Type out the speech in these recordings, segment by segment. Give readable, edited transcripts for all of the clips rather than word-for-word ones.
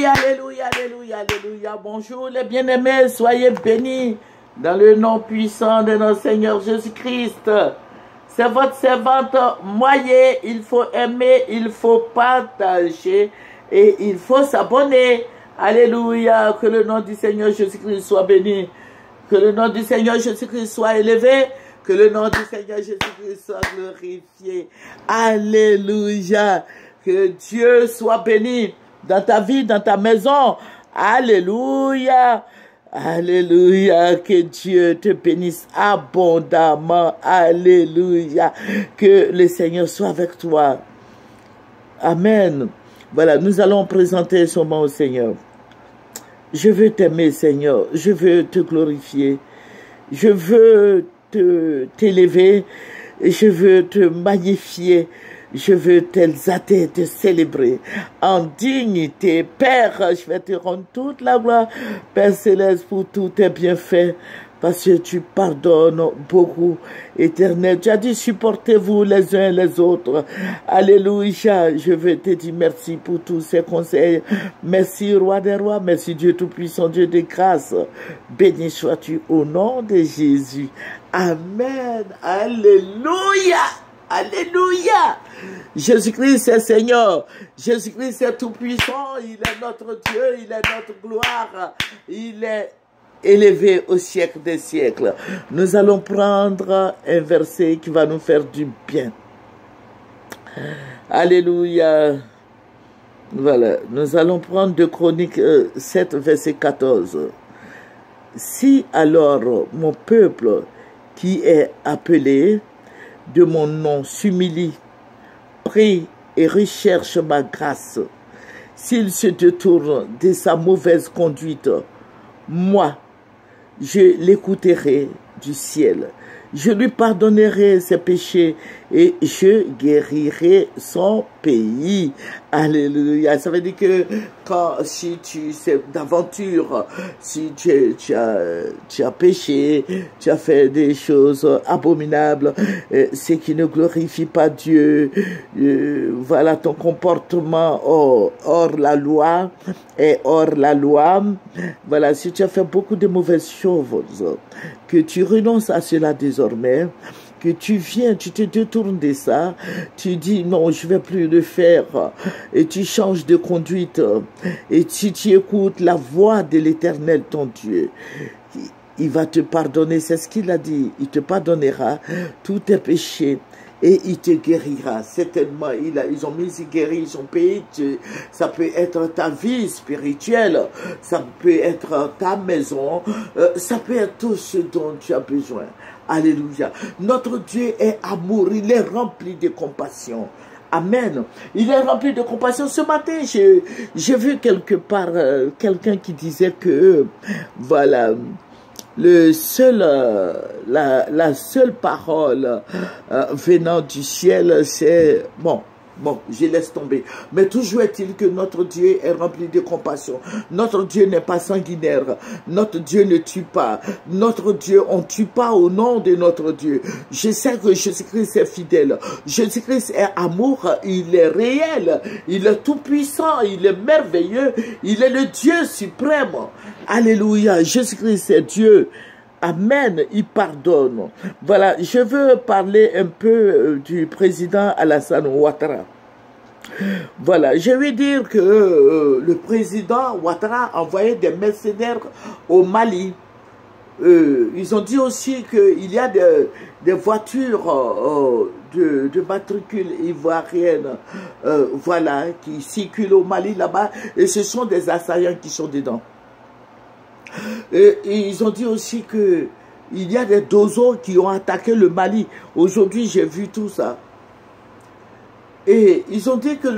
Alléluia, alléluia, alléluia, alléluia. Bonjour les bien-aimés, soyez bénis dans le nom puissant de notre Seigneur Jésus-Christ. C'est votre servante Moyer, il faut aimer, il faut partager et il faut s'abonner. Alléluia, que le nom du Seigneur Jésus-Christ soit béni, que le nom du Seigneur Jésus-Christ soit élevé, que le nom du Seigneur Jésus-Christ soit glorifié. Alléluia, que Dieu soit béni dans ta vie, dans ta maison. Alléluia. Alléluia, que Dieu te bénisse abondamment. Alléluia, que le Seigneur soit avec toi. Amen. Voilà, nous allons présenter son nom au Seigneur. Je veux t'aimer, Seigneur. Je veux te glorifier. Je veux t'élever. Je veux te magnifier. Je veux t'exalter, te célébrer en dignité. Père, je vais te rendre toute la gloire, Père Céleste, pour tous tes bienfaits, parce que tu pardonnes beaucoup, Éternel. Tu as dit, supportez-vous les uns les autres. Alléluia. Je veux te dire merci pour tous ces conseils. Merci, Roi des rois. Merci, Dieu Tout-Puissant, Dieu de grâce. Béni sois-tu au nom de Jésus. Amen. Alléluia. Alléluia. Jésus-Christ est Seigneur. Jésus-Christ est tout-puissant. Il est notre Dieu. Il est notre gloire. Il est élevé au siècle des siècles. Nous allons prendre un verset qui va nous faire du bien. Alléluia. Voilà. Nous allons prendre de Chroniques 7, verset 14. Si alors mon peuple qui est appelé de mon nom s'humilie, prie et recherche ma grâce. S'il se détourne de sa mauvaise conduite, moi, je l'écouterai du ciel. Je lui pardonnerai ses péchés et je guérirai son pays. Alléluia. Ça veut dire que si tu sais d'aventure, si tu as péché, tu as fait des choses abominables, ce qui ne glorifie pas Dieu, voilà ton comportement hors la loi et hors la loi. Voilà, si tu as fait beaucoup de mauvaises choses, que tu renonces à cela désormais, que tu viens, tu te détournes de ça, tu dis non, je ne vais plus le faire, et tu changes de conduite, et si tu écoutes la voix de l'Éternel, ton Dieu, il va te pardonner, c'est ce qu'il a dit, il te pardonnera tous tes péchés, et il te guérira. Certainement, ils ont mis, ils guérissent son pays. Ça peut être ta vie spirituelle, ça peut être ta maison, ça peut être tout ce dont tu as besoin. Alléluia. Notre Dieu est amour, il est rempli de compassion. Amen. Il est rempli de compassion. Ce matin, j'ai vu quelque part quelqu'un qui disait que, voilà, la seule parole venant du ciel, c'est bon, je laisse tomber. Mais toujours est-il que notre Dieu est rempli de compassion. Notre Dieu n'est pas sanguinaire. Notre Dieu ne tue pas. Notre Dieu, on ne tue pas au nom de notre Dieu. Je sais que Jésus-Christ est fidèle. Jésus-Christ est amour. Il est réel. Il est tout puissant. Il est merveilleux. Il est le Dieu suprême. Alléluia. Jésus-Christ est Dieu. Amen, il pardonne. Voilà, je veux parler un peu du président Alassane Ouattara. Voilà, je veux dire que le président Ouattara a envoyé des mercenaires au Mali. Ils ont dit aussi qu'il y a des voitures de matricule ivoirienne, voilà, qui circulent au Mali là-bas, et ce sont des assaillants qui sont dedans. Et ils ont dit aussi que il y a des dozos qui ont attaqué le Mali. Aujourd'hui, j'ai vu tout ça. Et ils ont dit que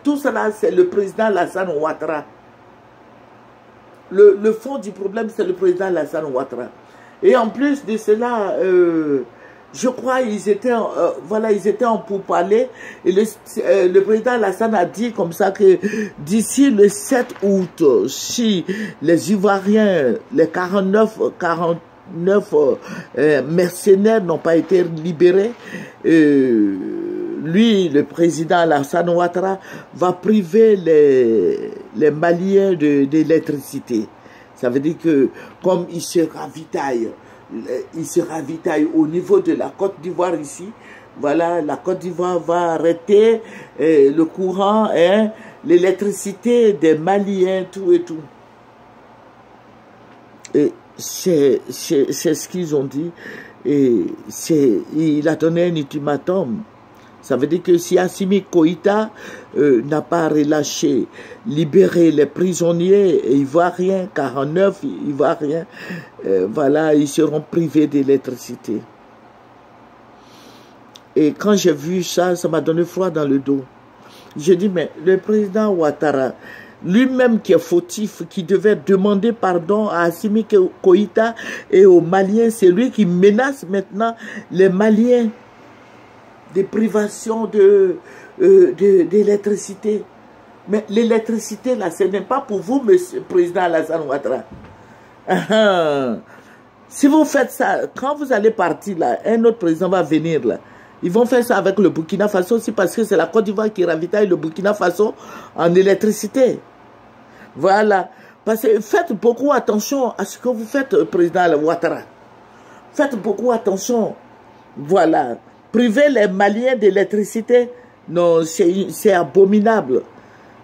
tout cela, c'est le président Alassane Ouattara. Le fond du problème, c'est le président Alassane Ouattara. Et en plus de cela, je crois ils étaient en pourparlers. Et le président Alassane a dit comme ça que d'ici le 7 août, si les Ivoiriens, les 49 mercenaires n'ont pas été libérés, lui, le président Alassane Ouattara, va priver les Maliens d'électricité. Ça veut dire que comme il se ravitaille au niveau de la Côte d'Ivoire ici, voilà, la Côte d'Ivoire va arrêter le courant, hein, l'électricité des Maliens, tout et tout. Et c'est ce qu'ils ont dit. Et il a donné un ultimatum. Ça veut dire que si Assimi Goïta n'a pas relâché, libéré les prisonniers ivoiriens, 49 ivoiriens, voilà, ils seront privés d'électricité. Et quand j'ai vu ça, ça m'a donné froid dans le dos. J'ai dit, mais le président Ouattara, lui-même qui est fautif, qui devait demander pardon à Assimi Goïta et aux Maliens, c'est lui qui menace maintenant les Maliens des privations d'électricité. Mais l'électricité, là, ce n'est pas pour vous, monsieur le président Alassane Ouattara. Si vous faites ça, quand vous allez partir, là, un autre président va venir, là. Ils vont faire ça avec le Burkina Faso aussi parce que c'est la Côte d'Ivoire qui ravitaille le Burkina Faso en électricité. Voilà. Parce que faites beaucoup attention à ce que vous faites, président Ouattara. Faites beaucoup attention. Voilà. Priver les Maliens d'électricité, non, c'est abominable.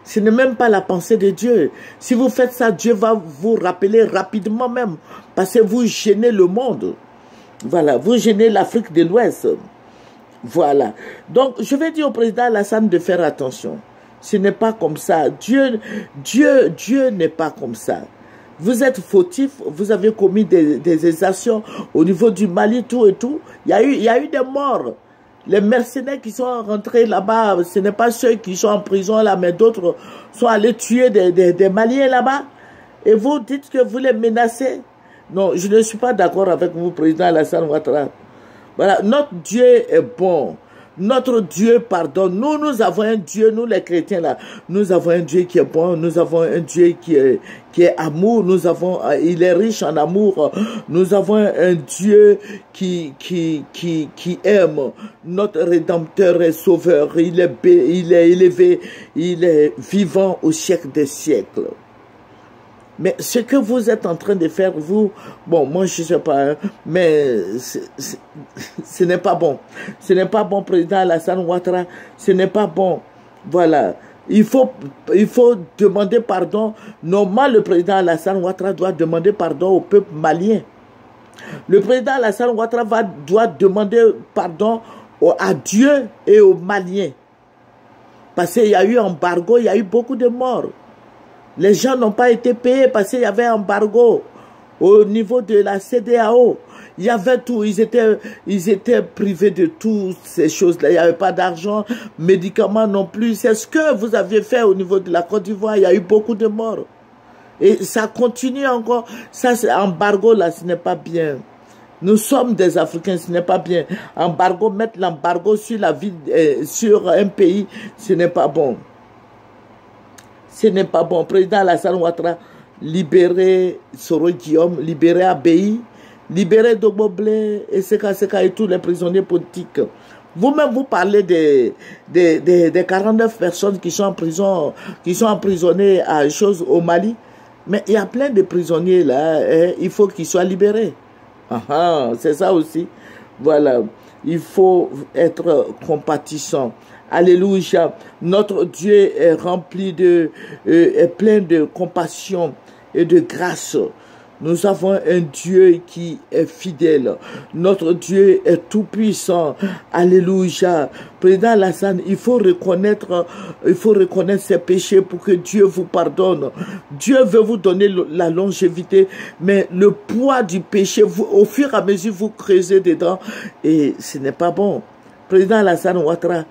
Ce n'est même pas la pensée de Dieu. Si vous faites ça, Dieu va vous rappeler rapidement même. Parce que vous gênez le monde. Voilà. Vous gênez l'Afrique de l'Ouest. Voilà. Donc, je vais dire au président Alassane de faire attention. Ce n'est pas comme ça. Dieu n'est pas comme ça. Vous êtes fautif, vous avez commis des exactions au niveau du Mali, tout et tout. Il y a eu des morts. Les mercenaires qui sont rentrés là-bas, ce n'est pas ceux qui sont en prison là, mais d'autres sont allés tuer des Maliens là-bas. Et vous dites que vous les menacez. Non, je ne suis pas d'accord avec vous, président Alassane Ouattara. Voilà, notre Dieu est bon. Notre Dieu pardonne. Nous avons un Dieu, nous les chrétiens là, nous avons un Dieu qui est bon, nous avons un Dieu qui est amour, il est riche en amour. Nous avons un Dieu qui aime. Notre Rédempteur et Sauveur, il est élevé, il est vivant au siècle des siècles. Mais ce que vous êtes en train de faire, vous, bon, moi je ne sais pas, hein, mais ce n'est pas bon. Ce n'est pas bon, président Alassane Ouattara, ce n'est pas bon. Voilà. Il faut demander pardon. Normalement, le président Alassane Ouattara doit demander pardon au peuple malien. Le président Alassane Ouattara doit demander pardon à Dieu et aux Maliens. Parce qu'il y a eu embargo, il y a eu beaucoup de morts. Les gens n'ont pas été payés parce qu'il y avait un embargo au niveau de la CEDEAO. Il y avait tout, ils étaient privés de toutes ces choses-là. Il n'y avait pas d'argent, médicaments non plus. C'est ce que vous aviez fait au niveau de la Côte d'Ivoire. Il y a eu beaucoup de morts. Et ça continue encore. Ça, c'est embargo là, ce n'est pas bien. Nous sommes des Africains, ce n'est pas bien. Embargo, mettre l'embargo sur la vie, sur un pays, ce n'est pas bon. Ce n'est pas bon. Président Alassane Ouattara, libérer Soro Guillaume, libérer Abei, libérer Doboblé et Seka et tous les prisonniers politiques. Vous-même, vous parlez des 49 personnes qui sont en prison, qui sont emprisonnées à chose au Mali. Mais il y a plein de prisonniers là, hein, il faut qu'ils soient libérés. C'est ça aussi. Voilà. Il faut être compatissant. Alléluia. Notre Dieu est rempli est plein de compassion et de grâce. Nous avons un Dieu qui est fidèle. Notre Dieu est tout puissant. Alléluia. Président Alassane, il faut reconnaître ses péchés pour que Dieu vous pardonne. Dieu veut vous donner la longévité, mais le poids du péché, au fur et à mesure, vous creusez dedans et ce n'est pas bon. Président Alassane Ouattara,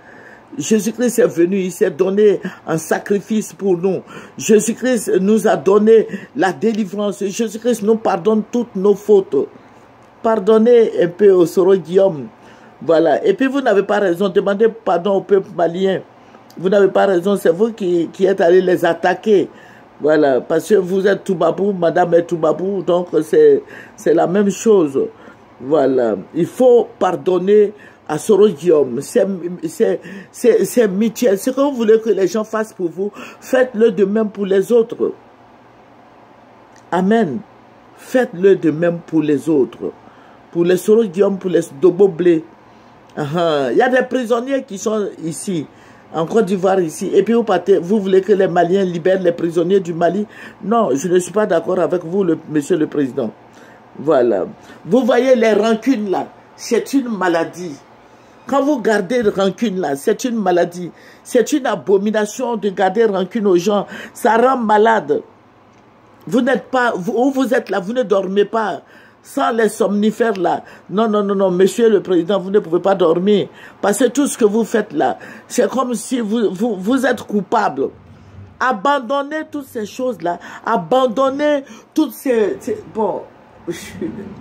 Jésus-Christ est venu, il s'est donné un sacrifice pour nous. Jésus-Christ nous a donné la délivrance. Jésus-Christ nous pardonne toutes nos fautes. Pardonnez un peu au Soro Guillaume. Voilà. Et puis vous n'avez pas raison. Demandez pardon au peuple malien. Vous n'avez pas raison. C'est vous qui êtes allés les attaquer. Voilà. Parce que vous êtes Toubabou, madame est Toubabou. Donc c'est la même chose. Voilà. Il faut pardonner à Soro-Guillaume, c'est mutuel. Ce que vous voulez que les gens fassent pour vous, faites-le de même pour les autres. Amen. Faites-le de même pour les autres. Pour les Soro-Guillaume, pour les Dobo-Blé. Il y a des prisonniers qui sont ici, en Côte d'Ivoire ici. Et puis vous partez, vous voulez que les Maliens libèrent les prisonniers du Mali? Non, je ne suis pas d'accord avec vous, monsieur le président. Voilà. Vous voyez les rancunes là, c'est une maladie. Quand vous gardez rancune là, c'est une maladie. C'est une abomination de garder rancune aux gens. Ça rend malade. Vous n'êtes pas, où vous êtes là, vous ne dormez pas. Sans les somnifères là. Non, non, non, non, monsieur le président, vous ne pouvez pas dormir. Parce que tout ce que vous faites là, c'est comme si vous êtes coupable. Abandonnez toutes ces choses-là. Abandonnez toutes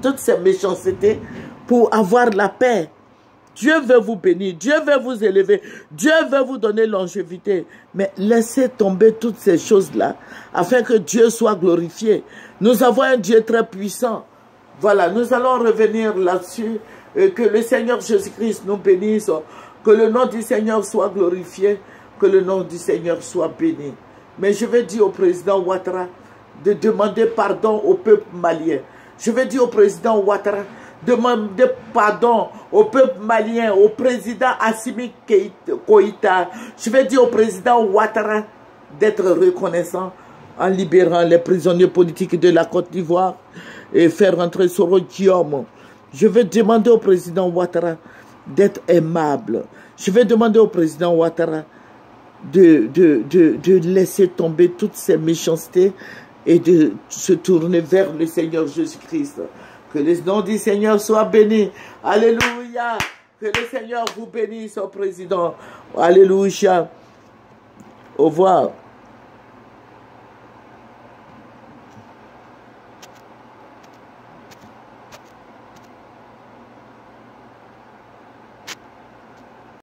toutes ces méchancetés pour avoir la paix. Dieu veut vous bénir, Dieu veut vous élever, Dieu veut vous donner longévité. Mais laissez tomber toutes ces choses-là afin que Dieu soit glorifié. Nous avons un Dieu très puissant. Voilà, nous allons revenir là-dessus. Que le Seigneur Jésus-Christ nous bénisse. Que le nom du Seigneur soit glorifié. Que le nom du Seigneur soit béni. Mais je vais dire au président Ouattara de demander pardon au peuple malien. Je vais dire au président Ouattara de demander pardon au peuple malien, au président Assimi Goïta. Je vais dire au président Ouattara d'être reconnaissant en libérant les prisonniers politiques de la Côte d'Ivoire et faire rentrer Soro-Guillaume. Je vais demander au président Ouattara d'être aimable. Je vais demander au président Ouattara de laisser tomber toutes ces méchancetés et de se tourner vers le Seigneur Jésus-Christ. Que le nom du Seigneur soit béni. Alléluia. Que le Seigneur vous bénisse, au président. Alléluia. Au revoir.